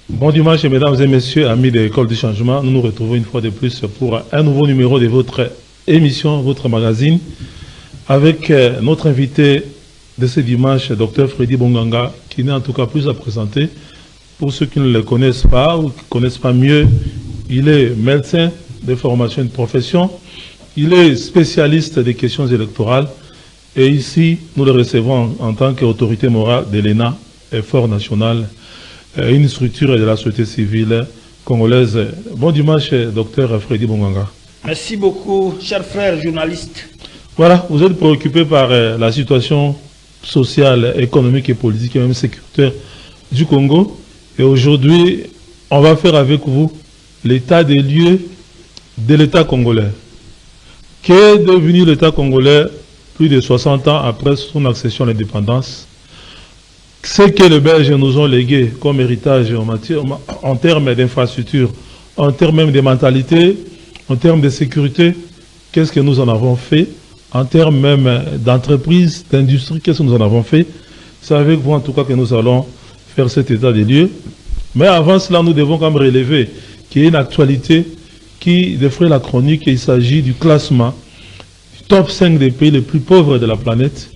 Bon dimanche, mesdames et messieurs, amis de l'École du Changement. Nous nous retrouvons une fois de plus pour un nouveau numéro de votre émission, votre magazine, avec notre invité de ce dimanche, Dr Freddy Bonganga, qui n'est en tout cas plus à présenter. Pour ceux qui ne le connaissent pas ou qui ne connaissent pas mieux, il est médecin de formation et de profession. Il est spécialiste des questions électorales. Et ici, nous le recevons en tant qu'autorité morale de l'ENA, Effort National, une structure de la société civile congolaise. Bon dimanche, docteur Freddy Bonganga. Merci beaucoup, chers frères journalistes. Voilà, vous êtes préoccupé par la situation sociale, économique et politique et même sécuritaire du Congo. Et aujourd'hui, on va faire avec vous l'état des lieux de l'État congolais. Qu'est devenu l'État congolais plus de 60 ans après son accession à l'indépendance? Ce que les Belges nous ont légué comme héritage en termes d'infrastructures, en termes même de mentalité, en termes de sécurité, qu'est-ce que nous en avons fait? En termes même d'entreprise, d'industrie, qu'est-ce que nous en avons fait? C'est avec vous en tout cas que nous allons faire cet état des lieux. Mais avant cela, nous devons quand même relever qu'il y a une actualité qui défraie la chronique. Il s'agit du classement du top 5 des pays les plus pauvres de la planète.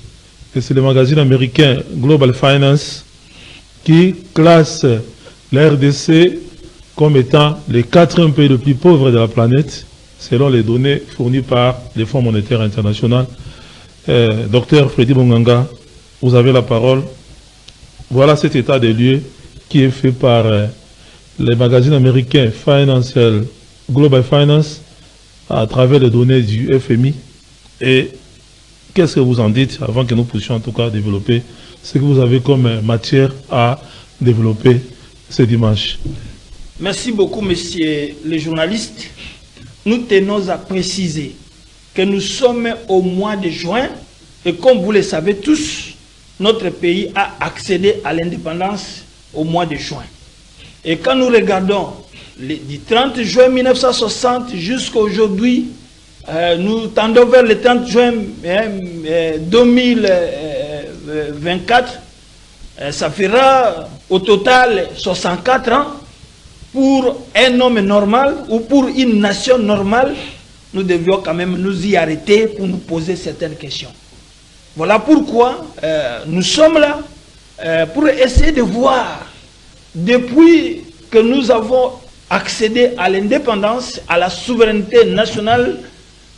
Et c'est le magazine américain Global Finance qui classe la RDC comme étant le 4e pays le plus pauvre de la planète, selon les données fournies par le Fonds monétaire international. Docteur Freddy Bonganga, vous avez la parole. Voilà cet état des lieux qui est fait par le magazine américain Financial Global Finance à travers les données du FMI. Et qu'est-ce que vous en dites avant que nous puissions en tout cas développer ce que vous avez comme matière à développer ce dimanche? Merci beaucoup, messieurs les journalistes. Nous tenons à préciser que nous sommes au mois de juin et comme vous le savez tous, notre pays a accédé à l'indépendance au mois de juin. Et quand nous regardons du 30 juin 1960 jusqu'à aujourd'hui, nous tendons vers le 30 juin 2024, ça fera au total 64 ans. Pour un homme normal ou pour une nation normale, nous devions quand même nous y arrêter pour nous poser certaines questions. Voilà pourquoi nous sommes là pour essayer de voir, depuis que nous avons accédé à l'indépendance, à la souveraineté nationale,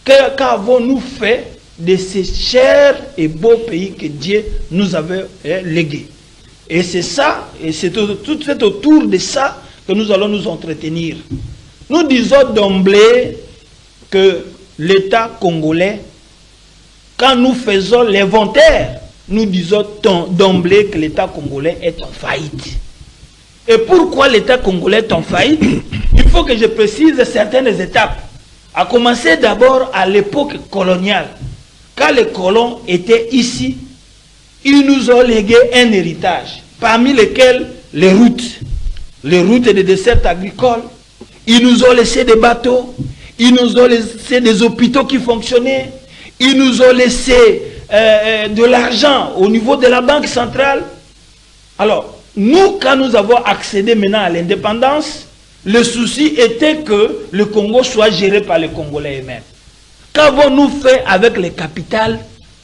qu'avons-nous fait de ces chers et beaux pays que Dieu nous avait légués. Et c'est ça, et c'est tout autour de ça que nous allons nous entretenir. Nous disons d'emblée que l'État congolais, quand nous faisons l'inventaire, nous disons d'emblée que l'État congolais est en faillite. Et pourquoi l'État congolais est en faillite? Il faut que je précise certaines étapes. À commencer d'abord à l'époque coloniale. Quand les colons étaient ici, ils nous ont légué un héritage, parmi lesquels les routes et des dessertes agricoles. Ils nous ont laissé des bateaux, ils nous ont laissé des hôpitaux qui fonctionnaient, ils nous ont laissé de l'argent au niveau de la Banque centrale. Alors, nous, quand nous avons accédé maintenant à l'indépendance, le souci était que le Congo soit géré par les Congolais eux-mêmes. Qu'avons-nous fait avec les capitales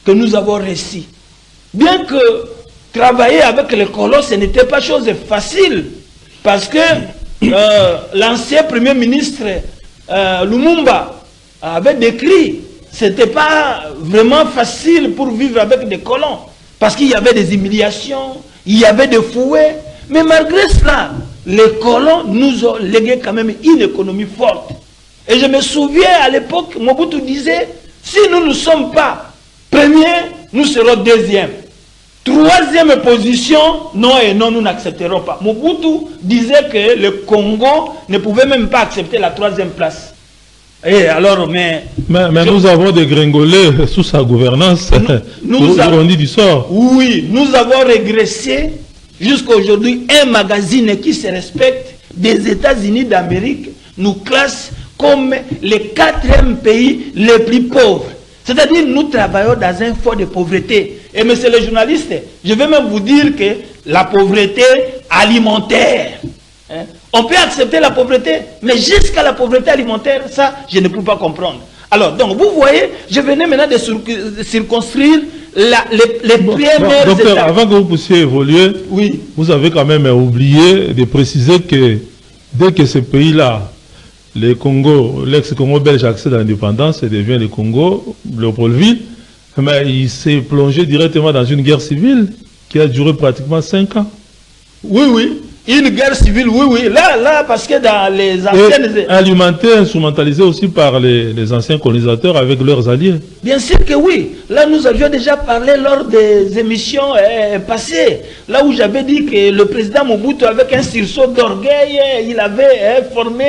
que nous avons reçues? Bien que travailler avec les colons, ce n'était pas chose facile, parce que l'ancien Premier ministre Lumumba avait décrit, ce n'était pas vraiment facile pour vivre avec des colons, parce qu'il y avait des humiliations, il y avait des fouets, mais malgré cela, les colons nous ont légué quand même une économie forte. Et je me souviens à l'époque, Mobutu disait, si nous ne sommes pas premiers, nous serons deuxièmes. Troisième position, non et non, nous n'accepterons pas. Mobutu disait que le Congo ne pouvait même pas accepter la troisième place. Et alors, mais nous avons dégringolé sous sa gouvernance, nous avons dit du sort. Oui, nous avons régressé jusqu'à aujourd'hui. Un magazine qui se respecte des États-Unis d'Amérique nous classe comme le 4e pays le plus pauvre. C'est-à-dire nous travaillons dans un fond de pauvreté. Et monsieur le journaliste, je vais même vous dire que la pauvreté alimentaire. Hein. On peut accepter la pauvreté, mais jusqu'à la pauvreté alimentaire, ça, je ne peux pas comprendre. Alors, donc, vous voyez, je venais maintenant de circonscrire les premières docteur, étapes. avant que vous puissiez évoluer, oui. Vous avez quand même oublié de préciser que dès que ce pays-là, le Congo, l'ex-Congo belge accède à l'indépendance et devient le Congo, Léopoldville, mais il s'est plongé directement dans une guerre civile qui a duré pratiquement 5 ans. Oui, oui. Une guerre civile, oui, oui. Là, parce que dans les anciennes... Alimenté, instrumentalisé aussi par les anciens colonisateurs avec leurs alliés. Bien sûr que oui. Là, nous avions déjà parlé lors des émissions passées. Là où j'avais dit que le président Mobutu, avec un sursaut d'orgueil, il avait formé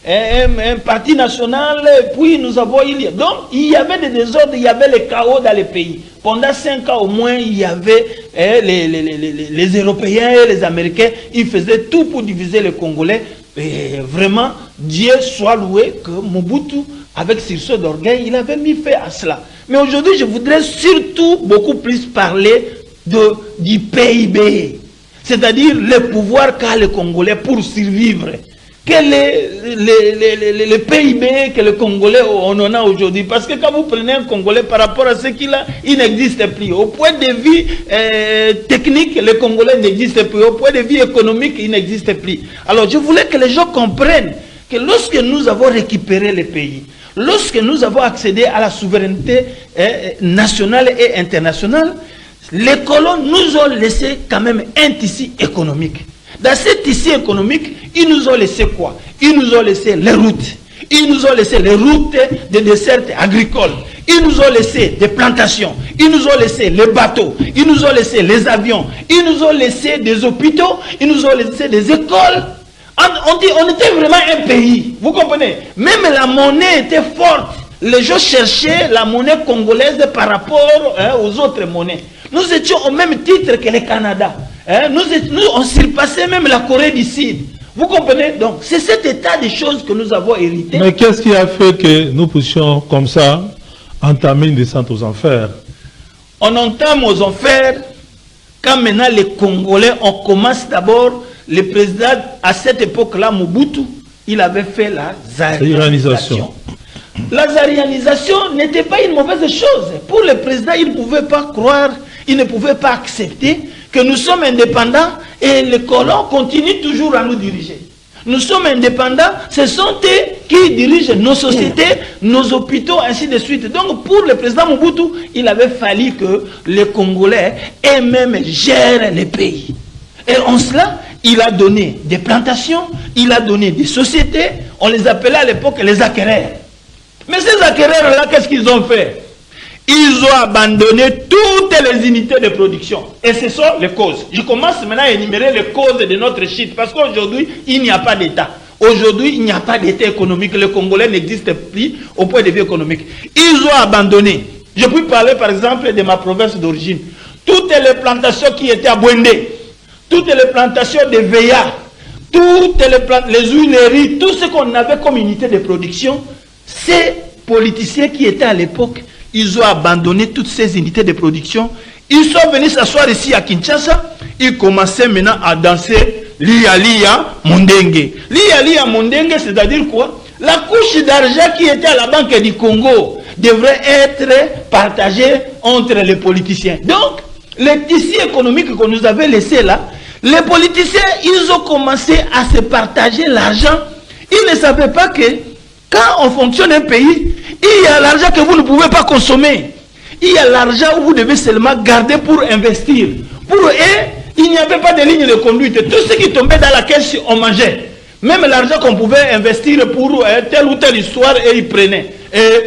un parti national. Puis nous avons... Donc, il y avait des désordres, il y avait le chaos dans les pays. Pendant 5 ans au moins, il y avait les Européens et les Américains, ils faisaient tout pour diviser les Congolais. Et vraiment, Dieu soit loué que Mobutu, avec sursaut d'orgueil, il avait mis fin à cela. Mais aujourd'hui, je voudrais surtout beaucoup plus parler du PIB, c'est-à-dire le pouvoir qu'a le Congolais pour survivre. Quel est le PIB que le Congolais on en a aujourd'hui? Parce que quand vous prenez un Congolais par rapport à ce qu'il a, il n'existe plus. Au point de vue technique, le Congolais n'existe plus. Au point de vue économique, il n'existe plus. Alors je voulais que les gens comprennent que lorsque nous avons récupéré le pays, lorsque nous avons accédé à la souveraineté nationale et internationale, les colons nous ont laissé quand même un tissu économique. Dans ce tissu économique, ils nous ont laissé quoi? Ils nous ont laissé les routes. Ils nous ont laissé les routes des dessertes agricoles. Ils nous ont laissé des plantations. Ils nous ont laissé les bateaux. Ils nous ont laissé les avions. Ils nous ont laissé des hôpitaux. Ils nous ont laissé des écoles. On était vraiment un pays. Vous comprenez? Même la monnaie était forte. Les gens cherchaient la monnaie congolaise par rapport aux autres monnaies. Nous étions au même titre que le Canada. On surpassait même la Corée du Sud. Vous comprenez? Donc, c'est cet état de choses que nous avons hérité. Mais qu'est-ce qui a fait que nous puissions, comme ça, entamer une descente aux enfers? On entame aux enfers quand maintenant les Congolais, on commence d'abord, le président, à cette époque-là, Mobutu, il avait fait la zarianisation. La zarianisation n'était pas une mauvaise chose. Pour le président, il ne pouvait pas croire, il ne pouvait pas accepter que nous sommes indépendants et les colons continuent toujours à nous diriger. Nous sommes indépendants, ce sont eux qui dirigent nos sociétés, nos hôpitaux, ainsi de suite. Donc pour le président Mobutu, il avait fallu que les Congolais eux-mêmes gèrent les pays. Et en cela, il a donné des plantations, il a donné des sociétés, on les appelait à l'époque les acquéreurs. Mais ces acquéreurs-là, qu'est-ce qu'ils ont fait? Ils ont abandonné toutes les unités de production. Et ce sont les causes. Je commence maintenant à énumérer les causes de notre chute. Parce qu'aujourd'hui, il n'y a pas d'État. Aujourd'hui, il n'y a pas d'État économique. Le Congolais n'existe plus au point de vue économique. Ils ont abandonné. Je peux parler par exemple de ma province d'origine. Toutes les plantations qui étaient à Bwendé, toutes les plantations de Veya, toutes les huileries, tout ce qu'on avait comme unité de production, ces politiciens qui étaient à l'époque, ils ont abandonné toutes ces unités de production. Ils sont venus s'asseoir ici à Kinshasa. Ils commençaient maintenant à danser Lia Lia Mondenge. Lia Lia Mondenge, c'est-à-dire quoi? La couche d'argent qui était à la Banque du Congo devrait être partagée entre les politiciens. Donc, le tissu économique qu'on nous avait laissé là, les politiciens, ils ont commencé à se partager l'argent. Ils ne savaient pas que quand on fonctionne un pays, il y a l'argent que vous ne pouvez pas consommer. Il y a l'argent où vous devez seulement garder pour investir. Pour eux, il n'y avait pas de ligne de conduite. Tout ce qui tombait dans la caisse, on mangeait. Même l'argent qu'on pouvait investir pour telle ou telle histoire, et ils prenaient.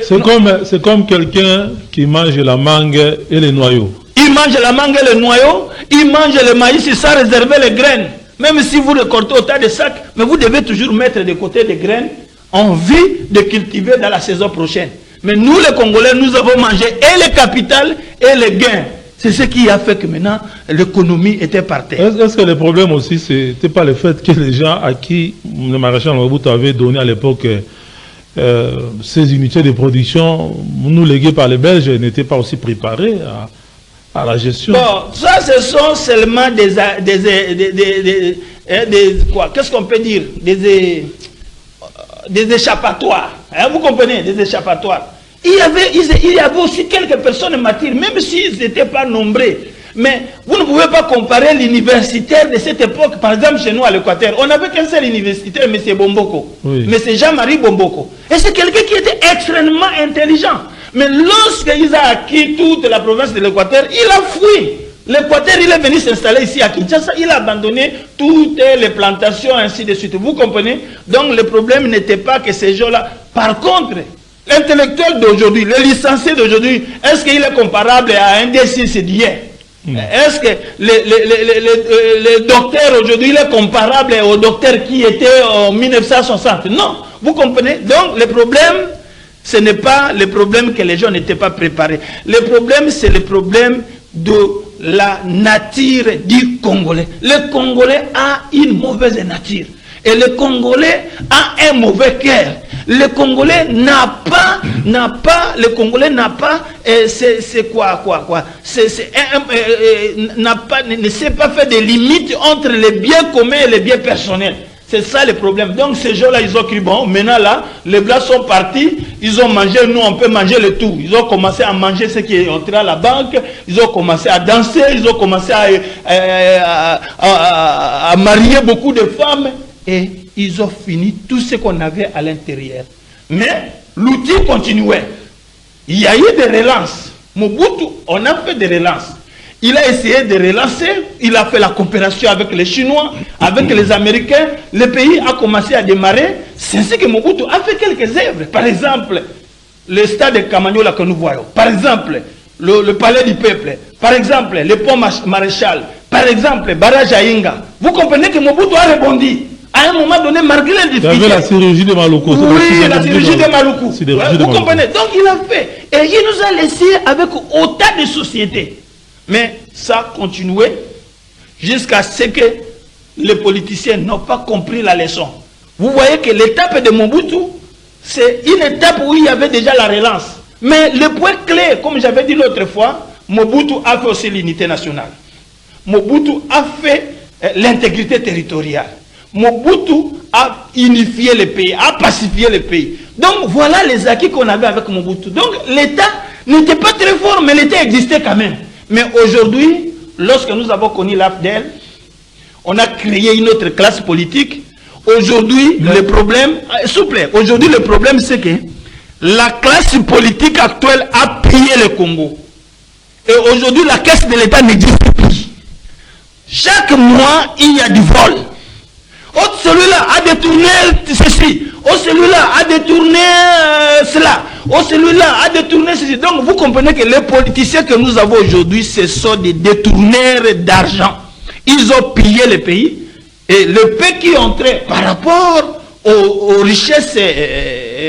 C'est comme quelqu'un qui mange la mangue et les noyaux. Il mange la mangue et les noyaux, il mange le maïs sans réserver les graines. Même si vous récoltez autant de sacs, mais vous devez toujours mettre de côté des graines en vue de cultiver dans la saison prochaine. Mais nous les Congolais, nous avons mangé et le capital et les gains. C'est ce qui a fait que maintenant l'économie était par terre. Est-ce que le problème aussi, ce n'était pas le fait que les gens à qui le maréchal Mobutu avait donné à l'époque ces unités de production, nous léguées par les Belges, n'étaient pas aussi préparés à la gestion. Bon, ça, ce sont seulement quoi? Qu'est-ce qu'on peut dire? Des échappatoires. Hein, vous comprenez? Des échappatoires. Il y avait aussi quelques personnes martyrs, même s'ils n'étaient pas nombreux. Mais vous ne pouvez pas comparer l'universitaire de cette époque, par exemple chez nous à l'Équateur. On n'avait qu'un seul universitaire, M. Bomboko. Oui. M. Jean-Marie Bomboko. Et c'est quelqu'un qui était extrêmement intelligent. Mais lorsqu'il a acquis toute la province de l'Équateur, il a fui. L'Équateur, il est venu s'installer ici à Kinshasa, il a abandonné toutes les plantations, ainsi de suite. Vous comprenez? Donc le problème n'était pas que ces gens-là. Par contre, l'intellectuel d'aujourd'hui, le licencié d'aujourd'hui, est-ce qu'il est comparable à un D6 d'hier? Est-ce que le docteur aujourd'hui il est comparable au docteur qui était en 1960? Non, vous comprenez? Donc le problème, ce n'est pas le problème que les gens n'étaient pas préparés. Le problème, c'est le problème de la nature du Congolais. Le Congolais a une mauvaise nature. Et le Congolais a un mauvais cœur. Le Congolais n'a pas, c'est quoi, ne sait pas faire des limites entre les biens communs et les biens personnels. C'est ça le problème. Donc ces gens-là, ils ont cru, bon, maintenant là, les Blancs sont partis, ils ont mangé, nous on peut manger le tout. Ils ont commencé à manger ce qui est entré à la banque, ils ont commencé à danser, ils ont commencé à marier beaucoup de femmes. Et ils ont fini tout ce qu'on avait à l'intérieur. Mais l'outil continuait. Il y a eu des relances. Mobutu, on a fait des relances. Il a essayé de relancer, il a fait la coopération avec les Chinois, avec les Américains. Le pays a commencé à démarrer. C'est ainsi que Mobutu a fait quelques œuvres. Par exemple, le stade de Kamanyola que nous voyons. Par exemple, le palais du peuple. Par exemple, le pont Maréchal. Par exemple, barrage à Inga. Vous comprenez que Mobutu a rebondi. À un moment donné, malgré les difficultés. Il y avait la chirurgie de Maluku. Oui, la chirurgie de Maluku. Vous comprenez? Donc il a fait. Et il nous a laissé avec autant de sociétés. Mais ça a continué jusqu'à ce que les politiciens n'ont pas compris la leçon. Vous voyez que l'étape de Mobutu, c'est une étape où il y avait déjà la relance. Mais le point clé, comme j'avais dit l'autre fois, Mobutu a fait aussi l'unité nationale. Mobutu a fait l'intégrité territoriale. Mobutu a unifié le pays, a pacifié le pays. Donc voilà les acquis qu'on avait avec Mobutu. Donc l'État n'était pas très fort, mais l'État existait quand même. Mais aujourd'hui, lorsque nous avons connu l'AFDEL, on a créé une autre classe politique. Aujourd'hui, le problème, s'il vous plaît, aujourd'hui le problème c'est que la classe politique actuelle a pillé le Congo. Et aujourd'hui, la caisse de l'État n'existe plus. Chaque mois, il y a du vol. Oh, celui-là a détourné ceci. Oh, celui-là a détourné cela. Oh, celui-là a détourné ceci. Donc, vous comprenez que les politiciens que nous avons aujourd'hui, ce sont des détourneurs d'argent. Ils ont pillé le pays. Et le pays qui entrait par rapport aux richesses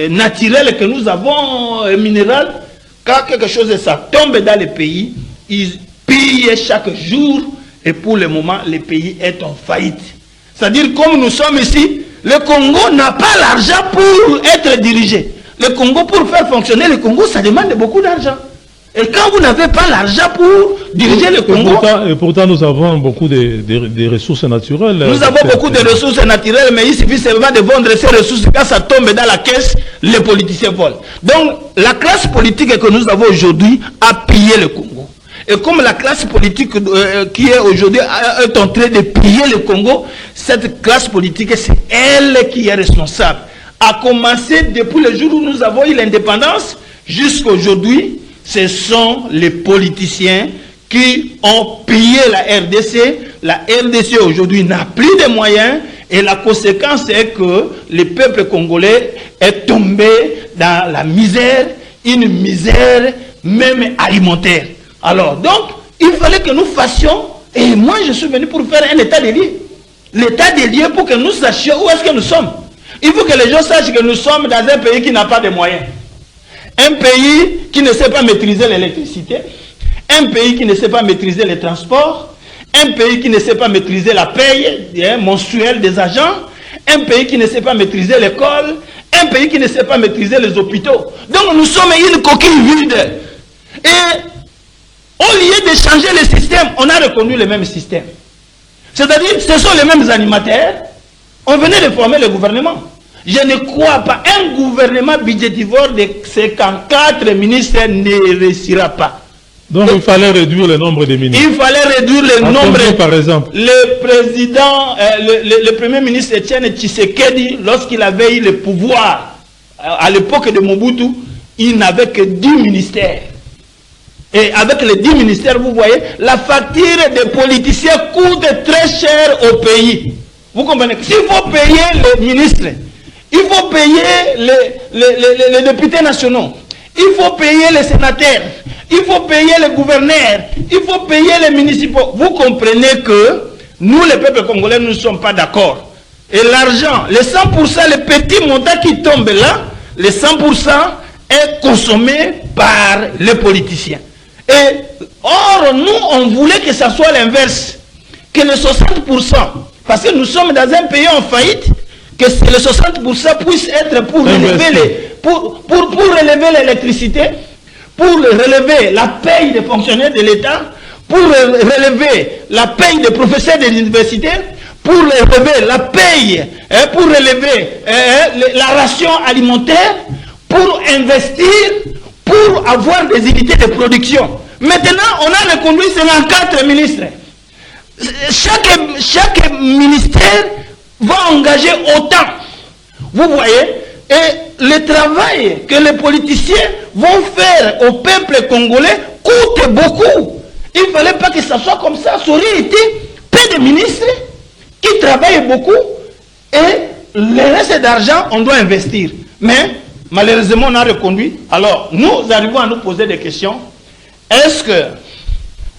naturelles que nous avons, minérales, quand quelque chose de ça tombe dans le pays, ils pillent chaque jour. Et pour le moment, le pays est en faillite. C'est-à-dire, comme nous sommes ici, le Congo n'a pas l'argent pour être dirigé. Le Congo, pour faire fonctionner le Congo, ça demande beaucoup d'argent. Et quand vous n'avez pas l'argent pour diriger le Congo... Et pourtant, nous avons beaucoup de ressources naturelles. Nous avons beaucoup de ressources naturelles, mais il suffit seulement de vendre ces ressources. Quand ça tombe dans la caisse, les politiciens volent. Donc, la classe politique que nous avons aujourd'hui a pillé le Congo. Et comme la classe politique qui est aujourd'hui est en train de piller le Congo, cette classe politique, c'est elle qui est responsable. A commencer depuis le jour où nous avons eu l'indépendance, jusqu'à aujourd'hui, ce sont les politiciens qui ont pillé la RDC. La RDC aujourd'hui n'a plus de moyens et la conséquence est que le peuple congolais est tombé dans la misère, une misère même alimentaire. Alors, donc, il fallait que nous fassions, et moi je suis venu pour faire un état des lieux. L'état des lieux pour que nous sachions où est-ce que nous sommes. Il faut que les gens sachent que nous sommes dans un pays qui n'a pas de moyens. Un pays qui ne sait pas maîtriser l'électricité, un pays qui ne sait pas maîtriser les transports, un pays qui ne sait pas maîtriser la paye mensuelle des agents, un pays qui ne sait pas maîtriser l'école, un pays qui ne sait pas maîtriser les hôpitaux. Donc nous sommes une coquille vide. Et Au lieu de changer le système, on a reconnu le même système. C'est-à-dire, ce sont les mêmes animateurs. On venait de former le gouvernement. Je ne crois pas un gouvernement budgétivore de 54 ministres ne réussira pas. Donc il fallait réduire le nombre de ministres. Il fallait réduire le nombre. Par exemple, le président, le premier ministre Etienne Tshisekedi, lorsqu'il avait eu le pouvoir, à l'époque de Mobutu, il n'avait que 10 ministères. Et avec les 10 ministères, vous voyez, la facture des politiciens coûte très cher au pays. Vous comprenez? S'il faut payer les ministres, il faut payer les députés nationaux, il faut payer les sénateurs, il faut payer les gouverneurs, il faut payer les municipaux. Vous comprenez que nous, les peuples congolais, nous ne sommes pas d'accord. Et l'argent, les 100%, les petits montants qui tombent là, les 100% est consommé par les politiciens. Et or, nous, on voulait que ça soit l'inverse, que les 60%, parce que nous sommes dans un pays en faillite, que les 60% puissent être pour relever l'électricité, pour relever la paye des fonctionnaires de l'État, pour relever la paye des professeurs des universités, pour relever la paye, pour relever la ration alimentaire, pour investir, pour avoir des unités de production. Maintenant, on a reconduit 54 ministres. Chaque ministère va engager autant. Vous voyez? Et le travail que les politiciens vont faire au peuple congolais coûte beaucoup. Il ne fallait pas que ça soit comme ça. Ça aurait été peu de ministres qui travaillent beaucoup et le reste d'argent, on doit investir. Mais malheureusement, on a reconduit. Alors, nous arrivons à nous poser des questions. Est-ce que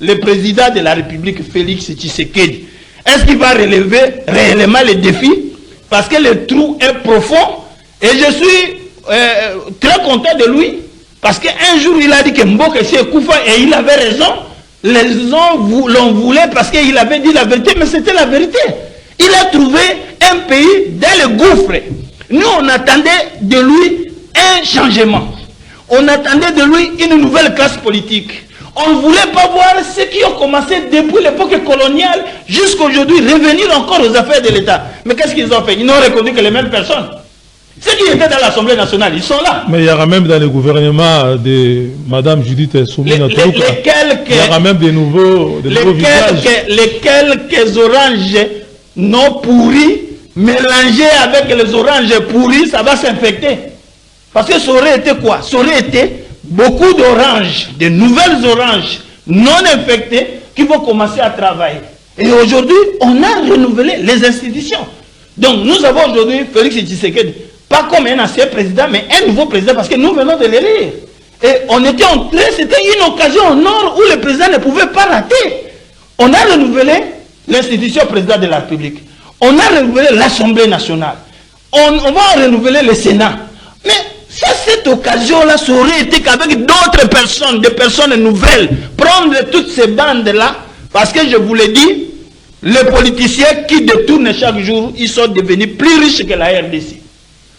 le président de la République, Félix Tshisekedi, est-ce qu'il va relever réellement les défis? Parce que le trou est profond. Et je suis très content de lui. Parce qu'un jour, il a dit que Mboka c'est Koufa et il avait raison. Les gens l'ont voulu parce qu'il avait dit la vérité, mais c'était la vérité. Il a trouvé un pays dans le gouffre. Nous, on attendait de lui un changement. On attendait de lui une nouvelle classe politique. On ne voulait pas voir ceux qui ont commencé depuis l'époque coloniale jusqu'à aujourd'hui revenir encore aux affaires de l'État. Mais qu'est-ce qu'ils ont fait? Ils n'ont reconnu que les mêmes personnes. Ceux qui étaient dans l'Assemblée nationale, ils sont là. Mais il y aura même dans le gouvernement de Mme Judith Soumina Toulouka, il y aura même des nouveaux visages. Les quelques oranges non pourris, mélangés avec les oranges pourris, ça va s'infecter. Parce que ça aurait été quoi? Ça aurait été beaucoup d'oranges, de nouvelles oranges non infectées qui vont commencer à travailler. Et aujourd'hui, on a renouvelé les institutions. Donc nous avons aujourd'hui Félix Tshisekedi, pas comme un ancien président, mais un nouveau président, parce que nous venons de l'élire. Et on était entré, c'était une occasion au nord où le président ne pouvait pas rater. On a renouvelé l'institution président de la République. On a renouvelé l'Assemblée nationale. On va renouveler le Sénat. Mais ça, cette occasion-là, ça aurait été qu'avec d'autres personnes, des personnes nouvelles, prendre toutes ces bandes-là, parce que je vous l'ai dit, les politiciens qui détournent chaque jour, ils sont devenus plus riches que la RDC.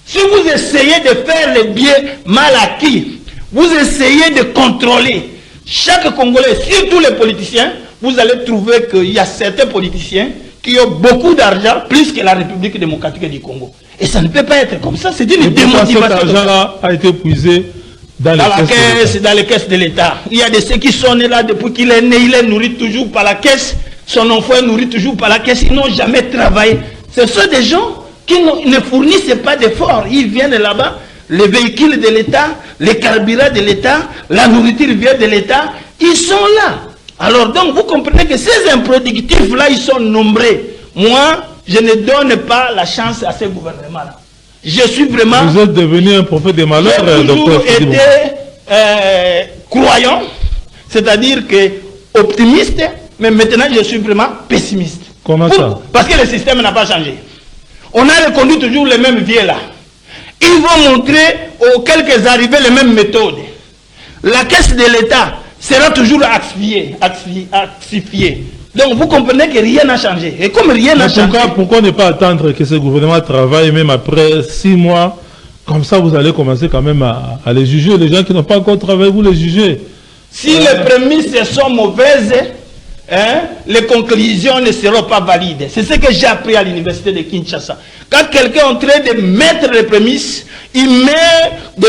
Si vous essayez de faire les biens mal acquis, vous essayez de contrôler chaque Congolais, surtout les politiciens, vous allez trouver qu'il y a certains politiciens qui ont beaucoup d'argent, plus que la République démocratique du Congo. Et ça ne peut pas être comme ça, c'est une démotivation. Cet argent-là a été puisé dans les caisses de l'État. Il y a de ceux qui sont nés là depuis qu'il est né, il est nourri toujours par la caisse, son enfant est nourri toujours par la caisse, ils n'ont jamais travaillé. Ce sont des gens qui ne fournissent pas d'efforts. Ils viennent là-bas, les véhicules de l'État, les carburants de l'État, la nourriture vient de l'État, ils sont là. Alors donc vous comprenez que ces improductifs-là, ils sont nombreux. Moi, je ne donne pas la chance à ces gouvernements-là. Je suis vraiment... Vous êtes devenu un prophète des malheurs, docteur. J'ai toujours été croyant, c'est-à-dire que optimiste, mais maintenant je suis vraiment pessimiste. Comment ça? Parce que le système n'a pas changé. On a reconduit toujours les mêmes vieux-là. Ils vont montrer aux quelques arrivés les mêmes méthodes. La caisse de l'État sera toujours asphyxiée. Donc vous comprenez que rien n'a changé. Et comme rien n'a changé... Pourquoi ne pas attendre que ce gouvernement travaille même après 6 mois? Comme ça, vous allez commencer quand même à les juger. Les gens qui n'ont pas encore travaillé, vous les jugez. Si les prémices sont mauvaises, hein, les conclusions ne seront pas valides. C'est ce que j'ai appris à l'université de Kinshasa. Quand quelqu'un est en train de mettre les prémices, il met de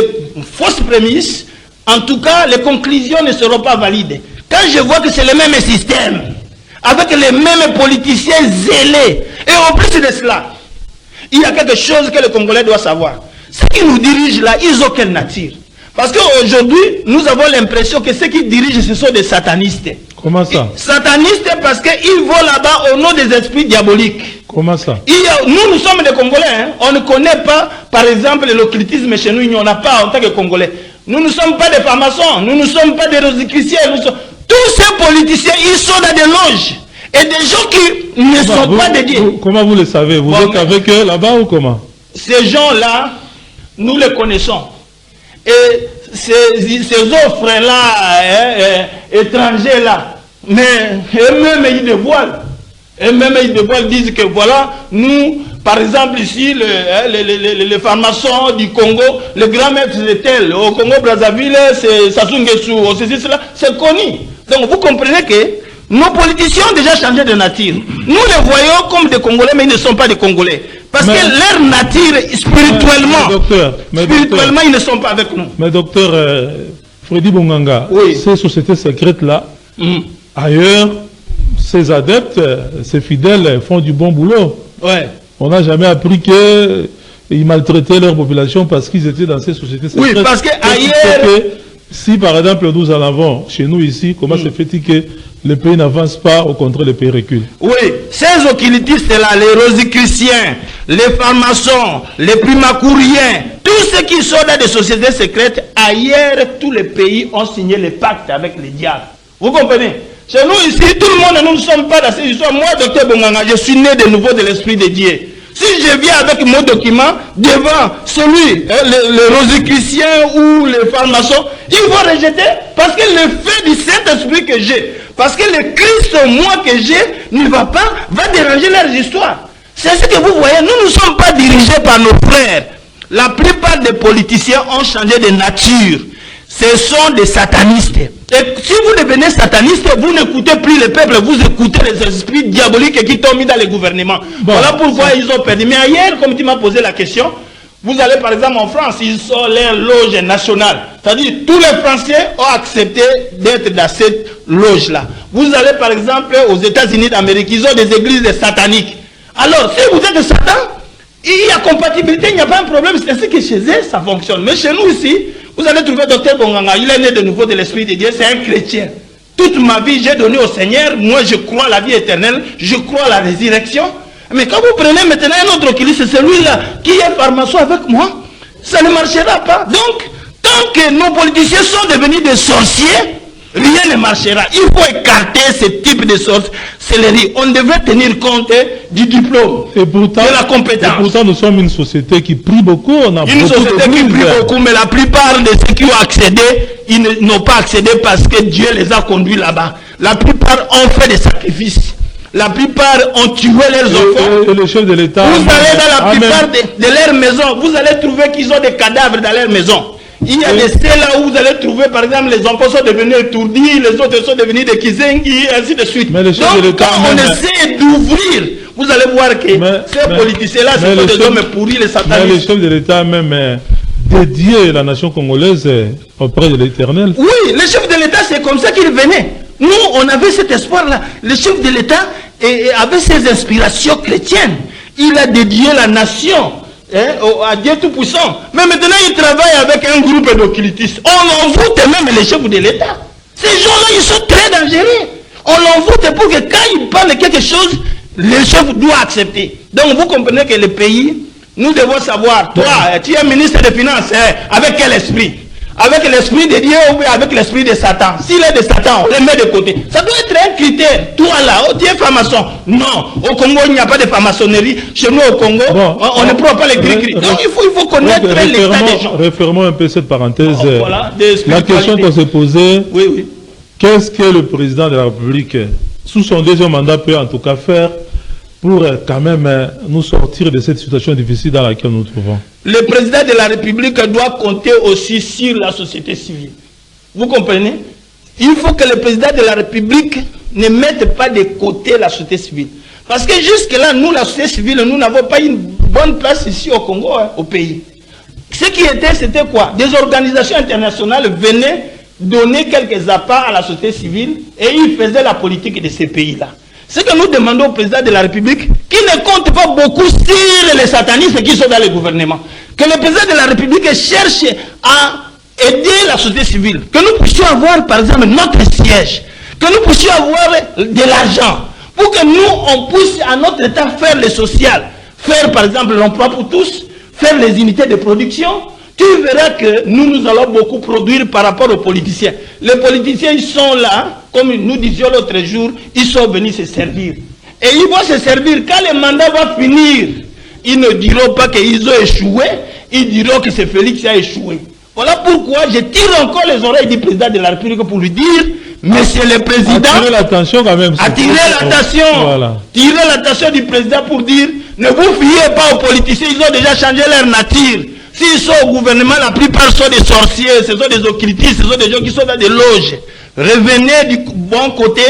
fausses prémices, en tout cas, les conclusions ne seront pas valides. Quand je vois que c'est le même système, avec les mêmes politiciens zélés, et en plus de cela, il y a quelque chose que le Congolais doit savoir. Ceux qui nous dirigent là, ils ont quelle nature? Parce qu'aujourd'hui, nous avons l'impression que ceux qui dirigent, ce sont des satanistes. Comment ça? Satanistes parce qu'ils vont là-bas au nom des esprits diaboliques. Comment ça? Nous sommes des Congolais. Hein? On ne connaît pas, par exemple, l'occultisme chez nous. Il n'y en a pas en tant que Congolais. Nous ne sommes pas des francs-maçons. Nous ne sommes pas des rosicruciens. Tous ces politiciens, ils sont dans des loges. Et des gens qui ne sont pas dédiés. Comment vous le savez? Vous êtes avec eux là-bas ou comment? Ces gens-là, nous les connaissons. Et ces offres-là, étrangers-là, mais eux-mêmes ils dévoilent. Eux-mêmes ils dévoilent, disent que voilà, nous, par exemple ici, les pharmaciens du Congo, le grand maître de tel, au Congo-Brazzaville, c'est Sassou Nguesso, c'est connu. Donc vous comprenez que nos politiciens ont déjà changé de nature. Nous les voyons comme des Congolais, mais ils ne sont pas des Congolais. Parce que leur nature, spirituellement, ils ne sont pas avec nous. Mais docteur Freddy Bonganga, oui. Ces sociétés secrètes-là, ailleurs, ces adeptes, ces fidèles font du bon boulot. Ouais. On n'a jamais appris qu'ils maltraitaient leur population parce qu'ils étaient dans ces sociétés secrètes. Oui, parce qu'ailleurs... Si par exemple nous en avons chez nous ici, comment se fait-il que les pays n'avancent pas, au contraire les pays reculent? Oui, ces occultistes-là, les rosicruciens, les francs-maçons, les primacouriens, tous ceux qui sont dans des sociétés secrètes, ailleurs, tous les pays ont signé les pactes avec les diables. Vous comprenez? Chez nous ici, tout le monde, nous ne sommes pas dans ces histoires. Moi, docteur Bonganga, je suis né de nouveau de l'Esprit de Dieu. Si je viens avec mon document devant celui, le rosicrucien ou le franc-maçon, ils vont rejeter parce que le fait du Saint-Esprit que j'ai, parce que le Christ, moi que j'ai, ne va déranger leurs histoires. C'est ce que vous voyez, nous ne sommes pas dirigés par nos frères. La plupart des politiciens ont changé de nature. Ce sont des satanistes. Et si vous devenez sataniste, vous n'écoutez plus le peuple, vous écoutez les esprits diaboliques qui t'ont mis dans les gouvernements. Bon, voilà pourquoi ils ont perdu. Mais ailleurs, comme tu m'as posé la question, vous allez par exemple en France, ils sont leur loge nationale. C'est-à-dire tous les Français ont accepté d'être dans cette loge-là. Vous allez par exemple aux États-Unis d'Amérique, ils ont des églises sataniques. Alors, si vous êtes Satan, il y a compatibilité, il n'y a pas un problème. C'est ainsi que chez eux, ça fonctionne. Mais chez nous ici, vous allez trouver docteur Bonganga, il est né de nouveau de l'Esprit de Dieu, c'est un chrétien. Toute ma vie, j'ai donné au Seigneur, moi je crois à la vie éternelle, je crois à la résurrection. Mais quand vous prenez maintenant un autre occuliste, c'est celui-là qui est pharmacien avec moi, ça ne marchera pas. Donc, tant que nos politiciens sont devenus des sorciers, rien ne marchera. Il faut écarter ce type de sorcellerie. On devrait tenir compte du diplôme, et pourtant, de la compétence. Et pourtant, nous sommes une société qui prie beaucoup. On a une société qui prie beaucoup, mais la plupart de ceux qui ont accédé, ils n'ont pas accédé parce que Dieu les a conduits là-bas. La plupart ont fait des sacrifices. La plupart ont tué leurs enfants. Et le chef de l'État... Vous allez dans la plupart de leurs maisons, vous allez trouver qu'ils ont des cadavres dans leurs maisons. Il y a des stèles là où vous allez trouver, par exemple, les enfants sont devenus étourdis, les autres sont devenus des kizengi, et ainsi de suite. Mais le chef donc, de l'État quand on essaie d'ouvrir, vous allez voir que ces politiciens-là, ce sont des hommes pourris, les satanistes. Mais le chef de l'État même dédié la nation congolaise auprès de l'Éternel. Oui, le chef de l'État, c'est comme ça qu'il venait. Nous, on avait cet espoir-là. Le chef de l'État avait ses inspirations chrétiennes. Il a dédié la nation à Dieu Tout-Puissant. Mais maintenant, il travaille avec un groupe d'occultistes. On envoûte même les chefs de l'État. Ces gens-là, ils sont très dangereux. On l'envoûte pour que quand ils parlent quelque chose, le chef doit accepter. Donc, vous comprenez que le pays, nous devons savoir, toi, tu es ministre des Finances, avec quel esprit? Avec l'esprit de Dieu ou avec l'esprit de Satan? S'il est de Satan, on le met de côté. Ça doit être un critère. Toi là, tu es franc-maçon. Non, au Congo, il n'y a pas de franc-maçonnerie. Chez nous, au Congo, on ne prend pas les gris-gris. Donc, il faut connaître l'état des gens. Refermons un peu cette parenthèse. Voilà, la question qu'on se posait, qu'est-ce que le président de la République, sous son deuxième mandat, peut en tout cas faire pour quand même nous sortir de cette situation difficile dans laquelle nous nous trouvons? Le président de la République doit compter aussi sur la société civile. Vous comprenez? il faut que le président de la République ne mette pas de côté la société civile. Parce que jusque-là, nous, la société civile, nous n'avons pas une bonne place ici au Congo, hein, au pays. Ce qui était, c'était quoi? Des organisations internationales venaient donner quelques apports à la société civile et ils faisaient la politique de ces pays-là. Ce que nous demandons au président de la République, qui ne compte pas beaucoup sur les satanistes qui sont dans le gouvernement, que le président de la République cherche à aider la société civile, que nous puissions avoir par exemple notre siège, que nous puissions avoir de l'argent, pour que nous, on puisse à notre état faire le social, faire par exemple l'emploi pour tous, faire les unités de production. Tu verras que nous allons beaucoup produire par rapport aux politiciens. Les politiciens, ils sont là, comme nous disions l'autre jour, ils sont venus se servir. Et ils vont se servir, quand le mandat va finir, ils ne diront pas qu'ils ont échoué, ils diront que c'est Félix qui a échoué. Voilà pourquoi je tire encore les oreilles du président de la République pour lui dire, Monsieur le Président, attirer l'attention quand même. Attirer l'attention, voilà. Tirer l'attention du président pour dire, ne vous fiez pas aux politiciens, ils ont déjà changé leur nature. S'ils sont au gouvernement, la plupart sont des sorciers, ce sont des occultistes, ce sont des gens qui sont dans des loges. Revenez du bon côté,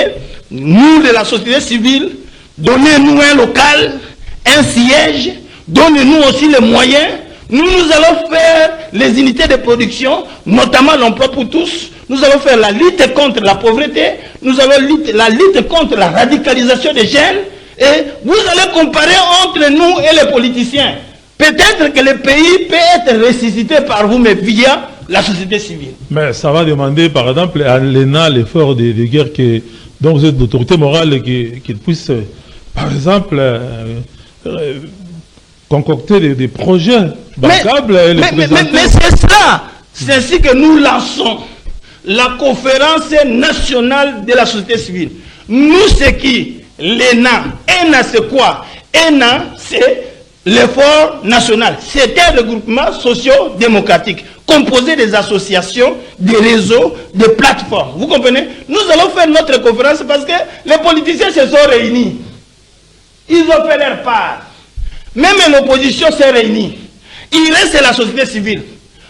nous de la société civile, donnez-nous un local, un siège, donnez-nous aussi les moyens. Nous allons faire les unités de production, notamment l'emploi pour tous. Nous allons faire la lutte contre la pauvreté. Nous allons la lutte contre la radicalisation des jeunes. Et vous allez comparer entre nous et les politiciens. Peut-être que le pays peut être ressuscité par vous, mais via la société civile. Mais ça va demander, par exemple, à l'ENA l'effort de guerre dont vous êtes l'autorité morale, qu'il puisse, par exemple, concocter des projets bancables. Mais c'est ça. C'est ainsi que nous lançons la conférence nationale de la société civile. Nous, c'est qui? L'ENA. ENA, c'est quoi? ENA, c'est l'effort national. C'est un regroupement socio-démocratique composé des associations, des réseaux, des plateformes. Vous comprenez? Nous allons faire notre conférence parce que les politiciens se sont réunis. Ils ont fait leur part. Même l'opposition s'est réunie. Il reste la société civile.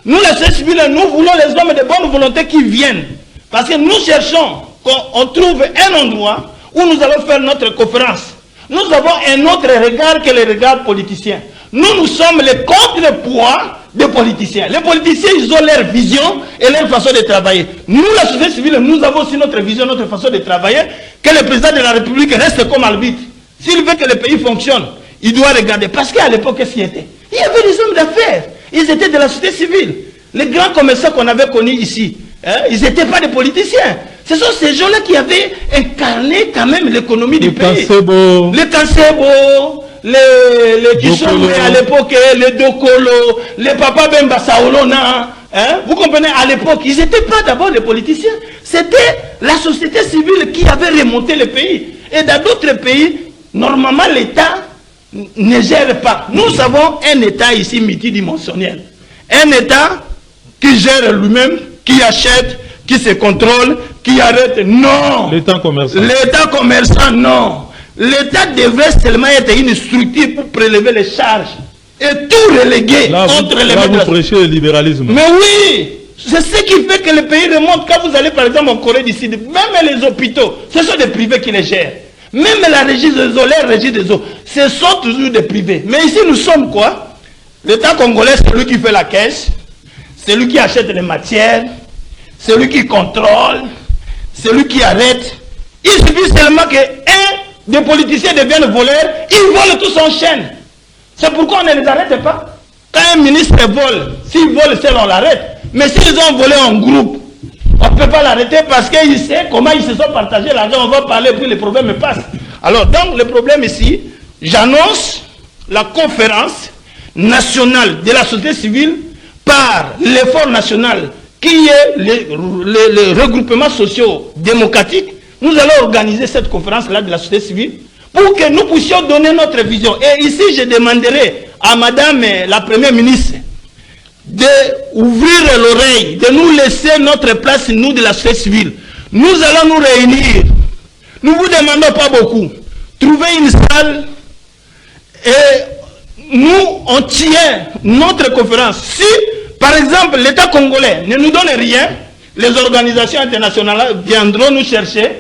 Nous, la société civile, nous voulons les hommes de bonne volonté qui viennent. Parce que nous cherchons qu'on trouve un endroit où nous allons faire notre conférence. Nous avons un autre regard que le regard politicien. Nous sommes les contrepoids des politiciens. Les politiciens, ils ont leur vision et leur façon de travailler. Nous, la société civile, nous avons aussi notre vision, notre façon de travailler, que le président de la République reste comme arbitre. S'il veut que le pays fonctionne, il doit regarder. Parce qu'à l'époque, qu'est-ce qu'il y était? Il y avait des hommes d'affaires. Ils étaient de la société civile. Les grands commerçants qu'on avait connus ici, hein, ils n'étaient pas des politiciens. Ce sont ces gens-là qui avaient incarné quand même l'économie du pays. Les Kansebo, les Kisombe à l'époque, les Dokolo, les Papa Bemba Saolona. Hein, vous comprenez, à l'époque, ils n'étaient pas d'abord des politiciens. C'était la société civile qui avait remonté le pays. Et dans d'autres pays, normalement, l'État ne gère pas. Nous avons un État ici multidimensionnel. Un État qui gère lui-même, qui achète, qui se contrôle, qui arrête. Non. L'État commerçant. L'État commerçant, non. L'État devrait seulement être une structure pour prélever les charges et tout reléguer entre les mains. Là, vous prêchez le libéralisme. Mais oui, c'est ce qui fait que le pays remonte. Quand vous allez par exemple en Corée du Sud, même les hôpitaux, ce sont des privés qui les gèrent. Même la régie des eaux, la régie des eaux, ce sont toujours des privés. Mais ici, nous sommes quoi? L'État congolais, c'est lui qui fait la caisse, c'est lui qui achète les matières, c'est lui qui contrôle, c'est lui qui arrête. Il suffit seulement qu'un des politiciens devienne voleur, ils volent tous en chaîne. C'est pourquoi on ne les arrête pas. Quand un ministre vole, s'il vole seul, on l'arrête. Mais s'ils ont volé en groupe, on ne peut pas l'arrêter parce qu'il sait comment ils se sont partagés l'argent. On va parler, puis les problèmes passent. Alors, donc, le problème ici, j'annonce la conférence nationale de la société civile par l'effort national qui est le regroupement socio-démocratique. Nous allons organiser cette conférence-là de la société civile pour que nous puissions donner notre vision. Et ici, je demanderai à Madame la Première ministre d'ouvrir l'oreille, de nous laisser notre place, nous de la société civile. Nous allons nous réunir. Nous ne vous demandons pas beaucoup. Trouvez une salle et nous, on tient notre conférence. Si, par exemple, l'État congolais ne nous donne rien, les organisations internationales viendront nous chercher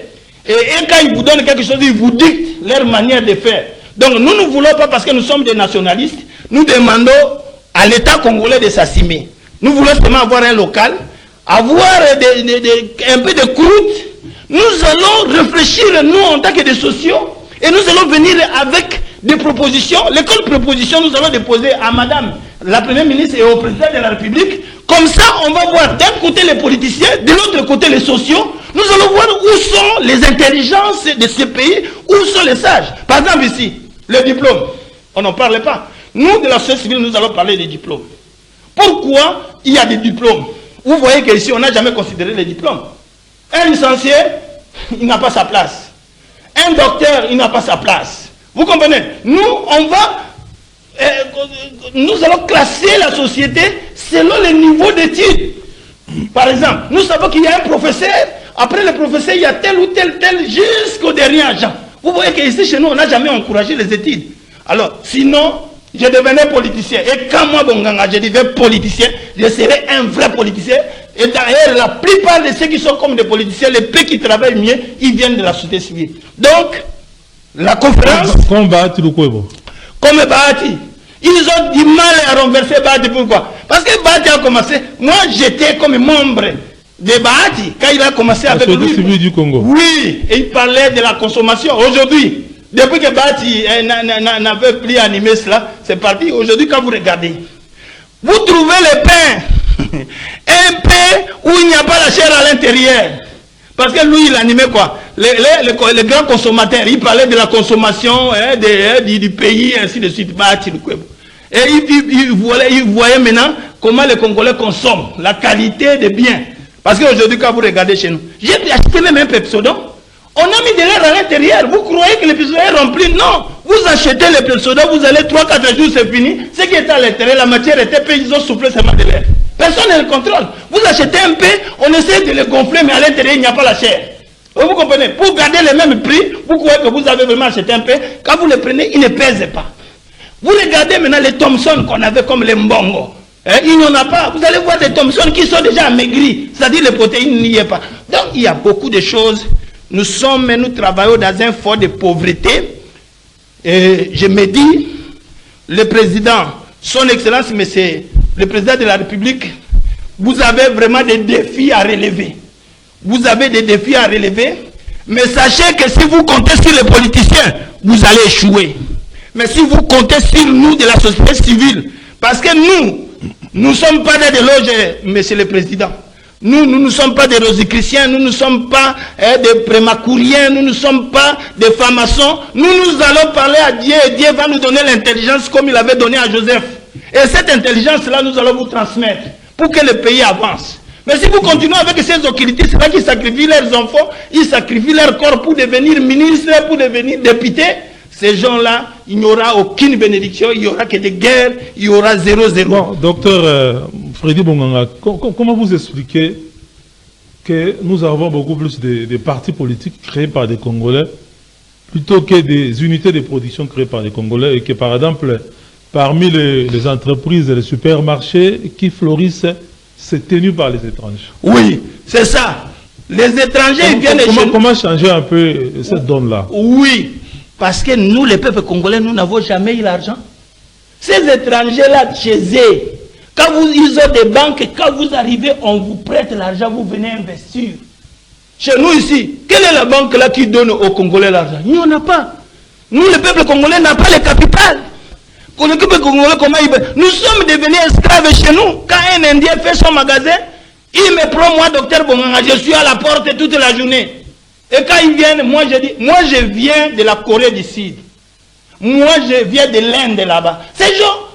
et quand ils vous donnent quelque chose, ils vous dictent leur manière de faire. Donc nous ne voulons pas, parce que nous sommes des nationalistes, nous demandons à l'État congolais de s'assumer. Nous voulons seulement avoir un local, avoir un peu de croûte. Nous allons réfléchir, nous, en tant que des sociaux, et nous allons venir avec des propositions. L'école proposition, nous allons déposer à madame la première ministre et au président de la République. Comme ça, on va voir d'un côté les politiciens, de l'autre côté les sociaux. Nous allons voir où sont les intelligences de ce pays, où sont les sages. Par exemple ici, le diplôme. On n'en parle pas. Nous, de la société civile, nous allons parler des diplômes. Pourquoi il y a des diplômes? Vous voyez qu'ici, on n'a jamais considéré les diplômes. Un licencié, il n'a pas sa place. Un docteur, il n'a pas sa place. Vous comprenez? Nous, nous allons classer la société selon le niveau d'études. Par exemple, nous savons qu'il y a un professeur. Après le professeur, il y a tel ou tel jusqu'au dernier agent. Vous voyez qu'ici, chez nous, on n'a jamais encouragé les études. Alors, sinon, je devenais politicien. Et quand moi, Bonganga, je deviens politicien, je serai un vrai politicien. Et d'ailleurs, la plupart de ceux qui sont comme des politiciens, les peu qui travaillent mieux, ils viennent de la société civile. Donc, la conférence... Comme Bahati Lukwebo. Comme Bahati. Ils ont du mal à renverser Bahati. Pourquoi? Parce que Bahati a commencé... Moi, j'étais comme membre de Bahati quand il a commencé avec lui. La société civile du Congo. Oui, et il parlait de la consommation. Aujourd'hui, depuis que Bahati n'avait plus animé cela, c'est parti. Aujourd'hui, quand vous regardez, vous trouvez le pain, un pain où il n'y a pas la chair à l'intérieur. Parce que lui, il animait quoi? Les grands consommateurs, il parlait de la consommation du pays, ainsi de suite. Et il voyait maintenant comment les Congolais consomment, la qualité des biens. Parce qu'aujourd'hui, quand vous regardez chez nous, j'ai acheté même un Pepsodent. On a mis de l'air à l'intérieur. Vous croyez que le Pepsodent est rempli? Non. Vous achetez le Pepsodent, vous allez 3-4 jours, c'est fini. Ce qui était à l'intérieur, la matière était peu, ils ont soufflé seulement de l'air. Personne ne le contrôle. Vous achetez un peu, on essaie de le gonfler, mais à l'intérieur, il n'y a pas la chair. Vous comprenez? Pour garder le même prix, vous croyez que vous avez vraiment acheté un peu. Quand vous le prenez, il ne pèse pas. Vous regardez maintenant les Thomson qu'on avait comme les Mbongo. Il n'y en a pas. Vous allez voir des Thomson qui sont déjà amaigris. C'est-à-dire les protéines n'y est pas. Donc il y a beaucoup de choses. Nous travaillons dans un fort de pauvreté. Et je me dis, le président, son excellence, monsieur le président de la République, vous avez vraiment des défis à relever. Vous avez des défis à relever. Mais sachez que si vous comptez sur les politiciens, vous allez échouer. Mais si vous comptez sur nous de la société civile, parce que nous ne sommes pas des loges, monsieur le président. Nous ne sommes pas des rosicruciens, nous ne sommes pas des prémacouriens, nous ne sommes pas des francs-maçons. Nous allons parler à Dieu et Dieu va nous donner l'intelligence comme il avait donné à Joseph. Et cette intelligence-là, nous allons vous transmettre pour que le pays avance. Mais si vous continuez avec ces occultistes-là qui sacrifient leurs enfants, ils sacrifient leur corps pour devenir ministres, pour devenir députés, ces gens-là, il n'y aura aucune bénédiction, il n'y aura que des guerres, il y aura 0-0. Bon, docteur Freddy Bonganga, comment vous expliquez que nous avons beaucoup plus de partis politiques créés par des Congolais plutôt que des unités de production créées par des Congolais et que par exemple, parmi les entreprises et les supermarchés qui florissent, c'est tenu par les étrangers? Oui, c'est ça. Les étrangers ils viennent chez nous. Comment changer un peu cette donne-là? Oui. Parce que nous, les peuples congolais, nous n'avons jamais eu l'argent. Ces étrangers-là, chez eux, quand ils ont des banques, quand vous arrivez, on vous prête l'argent, vous venez investir. Chez nous ici, quelle est la banque là qui donne aux Congolais l'argent? Il n'y en a pas. Nous, le peuple congolais, n'a pas le capital. Le peuple congolais, comment nous sommes devenus esclaves chez nous. Quand un Indien fait son magasin, il me prend, moi, docteur Bonganga, je suis à la porte toute la journée. Et quand ils viennent, moi je dis, moi je viens de la Corée du Sud. Moi je viens de l'Inde là-bas. Ces gens,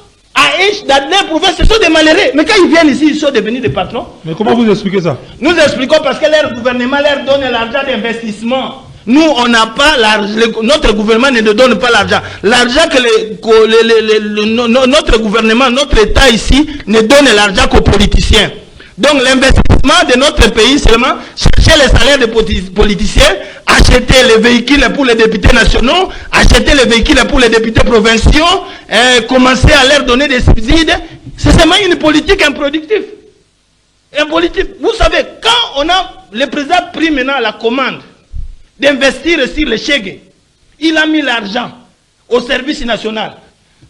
dans les provinces, ce sont des malheureux. Mais quand ils viennent ici, ils sont devenus des patrons. Mais comment vous expliquez ça? Nous expliquons parce que leur gouvernement leur donne l'argent d'investissement. Nous, on n'a pas l'argent. Notre gouvernement ne nous donne pas l'argent. L'argent que notre gouvernement, notre État ici, ne donne l'argent qu'aux politiciens. Donc l'investissement de notre pays, seulement chercher les salaires des politiciens, acheter les véhicules pour les députés nationaux, acheter les véhicules pour les députés provinciaux, commencer à leur donner des subsides, c'est seulement une politique improductive. Un politique, vous savez, quand on a le président pris maintenant la commande d'investir sur le Chege, il a mis l'argent au service national.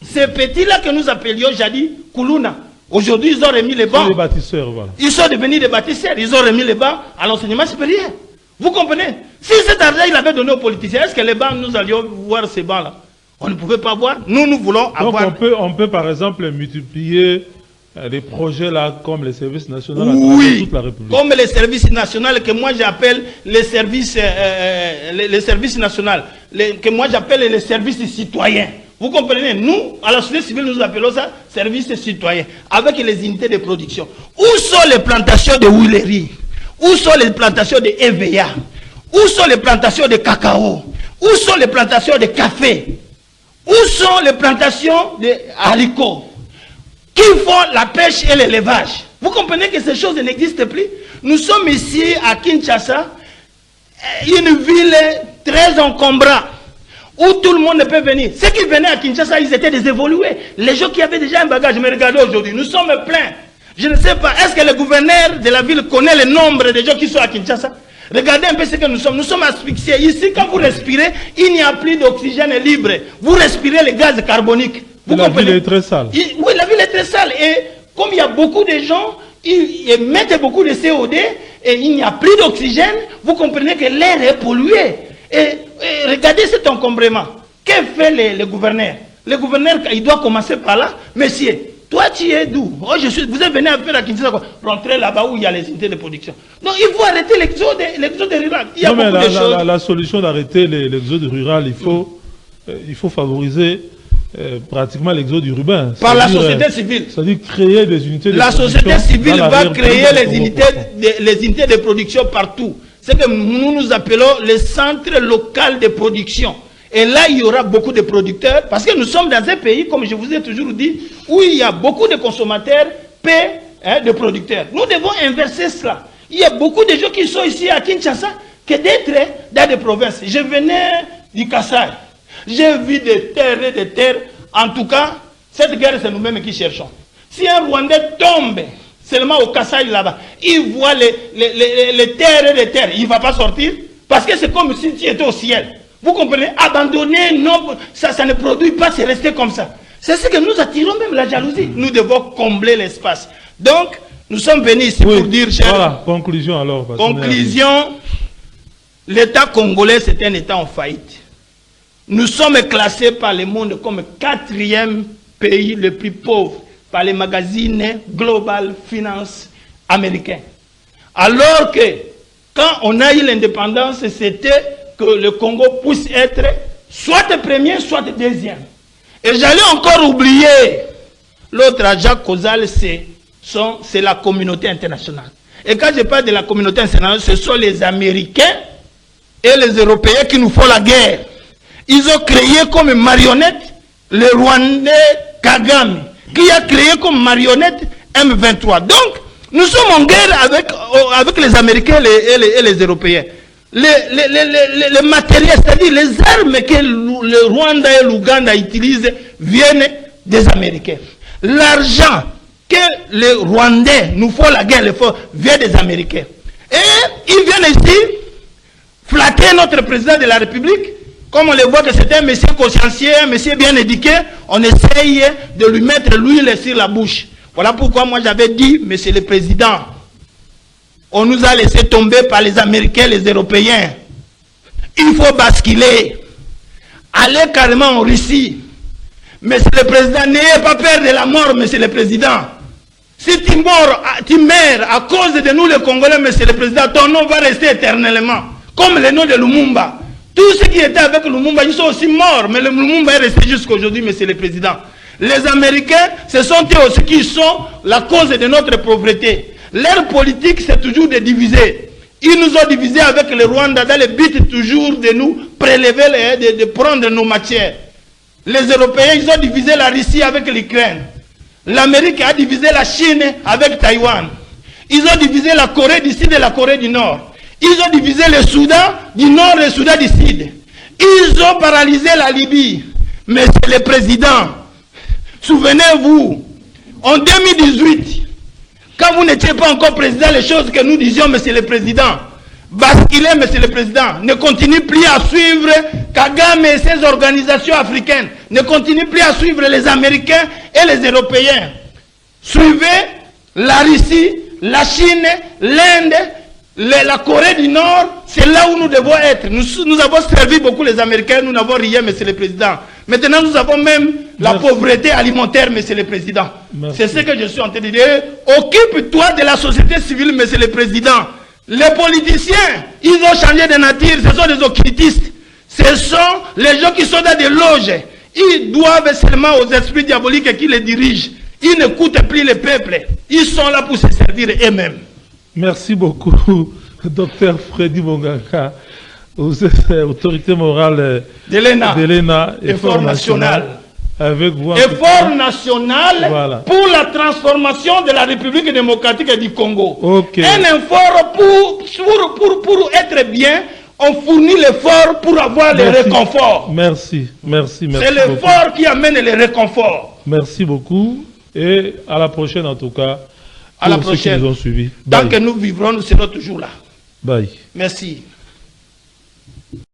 Ces petits-là que nous appelions jadis Koulouna, aujourd'hui ils ont remis les bancs. Les bâtisseurs, voilà. Ils sont devenus des bâtisseurs, ils ont remis les bancs à l'enseignement supérieur. Vous comprenez? Si cet argent il avait donné aux politiciens, est-ce que les bancs, nous allions voir ces bancs-là? On ne pouvait pas voir. Nous voulons avoir... Donc on peut par exemple multiplier des projets là comme les services nationaux à travers toute la République. Comme les services nationaux que moi j'appelle les services nationaux, que moi j'appelle les services citoyens. Vous comprenez? Nous, à la société civile, nous appelons ça services citoyens, avec les unités de production. Où sont les plantations de huileries? Où sont les plantations de EVA? Où sont les plantations de cacao? Où sont les plantations de café? Où sont les plantations de haricots qui font la pêche et l'élevage? Vous comprenez que ces choses n'existent plus? Nous sommes ici à Kinshasa, une ville très encombrante, où tout le monde ne peut venir. Ceux qui venaient à Kinshasa, ils étaient des évolués. Les gens qui avaient déjà un bagage, mais regardez aujourd'hui, nous sommes pleins. Je ne sais pas, est-ce que le gouverneur de la ville connaît le nombre de gens qui sont à Kinshasa? Regardez un peu ce que nous sommes asphyxiés. Ici, quand vous respirez, il n'y a plus d'oxygène libre. Vous respirez les gaz carboniques. Vous comprenez? La ville est très sale. Oui, la ville est très sale. Et comme il y a beaucoup de gens, ils émettent beaucoup de CO2 et il n'y a plus d'oxygène, vous comprenez que l'air est pollué. Et regardez cet encombrement. Que fait le gouverneur? Le gouverneur, il doit commencer par là. Monsieur, toi tu es d'où? Oh, vous êtes venu à faire à Kinshasa, rentrer là-bas où il y a les unités de production. Donc il faut arrêter l'exode rural. Il y a beaucoup de choses. La solution d'arrêter l'exode rural, il faut favoriser pratiquement l'exode urbain. Par la société civile. C'est-à-dire créer des unités de production. La société civile va créer les unités de production partout. C'est que nous appelons les centres locaux de production. Et là, il y aura beaucoup de producteurs, parce que nous sommes dans un pays, comme je vous ai toujours dit, où il y a beaucoup de consommateurs, peu de producteurs. Nous devons inverser cela. Il y a beaucoup de gens qui sont ici à Kinshasa, que d'être dans des provinces. Je venais du Kassai. J'ai vu des terres et des terres. En tout cas, cette guerre, c'est nous-mêmes qui cherchons. Si un Rwandais tombe seulement au Kassai là-bas, il voit les terres et les terres, il ne va pas sortir, parce que c'est comme si tu étais au ciel. Vous comprenez? Abandonner, non, ça ne produit pas, c'est resté comme ça. C'est ce que nous attirons, même la jalousie. Nous devons combler l'espace. Donc, nous sommes venus ici pour dire, cher... Voilà, conclusion alors. Conclusion, l'État congolais, c'est un État en faillite. Nous sommes classés par le monde comme 4e pays le plus pauvre par les magazines Global Finance américains. Alors que, quand on a eu l'indépendance, c'était que le Congo puisse être soit premier, soit deuxième. Et j'allais encore oublier l'autre, Jacques Kozal, c'est la communauté internationale. Et quand je parle de la communauté internationale, ce sont les Américains et les Européens qui nous font la guerre. Ils ont créé comme marionnette le Rwandais Kagame, qui a créé comme marionnette M23. Donc, nous sommes en guerre avec les Américains et les Européens. Les matériels, c'est-à-dire les armes que le Rwanda et l'Ouganda utilisent, viennent des Américains. L'argent que les Rwandais nous font la guerre, vient des Américains. Et ils viennent ici flatter notre président de la République. Comme on le voit que c'est un monsieur consciencieux, un monsieur bien éduqué, on essaye de lui mettre l'huile sur la bouche. Voilà pourquoi moi j'avais dit, monsieur le président, on nous a laissé tomber par les Américains, les Européens. Il faut basculer. Aller carrément en Russie. Monsieur le président, n'ayez pas peur de la mort, monsieur le président. Si tu meurs à cause de nous les Congolais, monsieur le président, ton nom va rester éternellement. Comme le nom de Lumumba. Tous ceux qui étaient avec Lumumba, ils sont aussi morts. Mais le Lumumba est resté jusqu'à aujourd'hui, monsieur le président. Les Américains, ce sont eux aussi qui sont la cause de notre pauvreté. Leur politique, c'est toujours de diviser. Ils nous ont divisés avec le Rwanda dans le but toujours de nous prélever, de prendre nos matières. Les Européens, ils ont divisé la Russie avec l'Ukraine. L'Amérique a divisé la Chine avec Taïwan. Ils ont divisé la Corée du Sud et la Corée du Nord. Ils ont divisé le Soudan du Nord et le Soudan du Sud. Ils ont paralysé la Libye. Mais c'est le président. Souvenez-vous, en 2018, Quand vous n'étiez pas encore président, les choses que nous disions, monsieur le président, basculer, monsieur le président, ne continue plus à suivre Kagame et ses organisations africaines, ne continue plus à suivre les Américains et les Européens. Suivez la Russie, la Chine, l'Inde, la Corée du Nord, c'est là où nous devons être. Nous avons servi beaucoup les Américains, nous n'avons rien, monsieur le président. Maintenant, nous avons même la pauvreté alimentaire, monsieur le président. C'est ce que je suis en train de dire. Occupe-toi de la société civile, monsieur le président. Les politiciens, ils ont changé de nature, ce sont des occultistes. Ce sont les gens qui sont dans des loges. Ils doivent seulement aux esprits diaboliques qui les dirigent. Ils n'écoutent plus le peuple. Ils sont là pour se servir eux-mêmes. Merci beaucoup, docteur Freddy Mongaka. Vous êtes autorité morale de l'ENA, Effort national. Avec vous. Effort national pour la transformation de la République démocratique du Congo. Un effort pour être bien, on fournit l'effort pour avoir le réconfort. Merci. C'est l'effort qui amène le réconfort. Merci beaucoup et à la prochaine en tout cas. À la prochaine. Ceux qui nous ont suivis. Tant que nous vivrons, nous serons toujours là. Bye. Merci.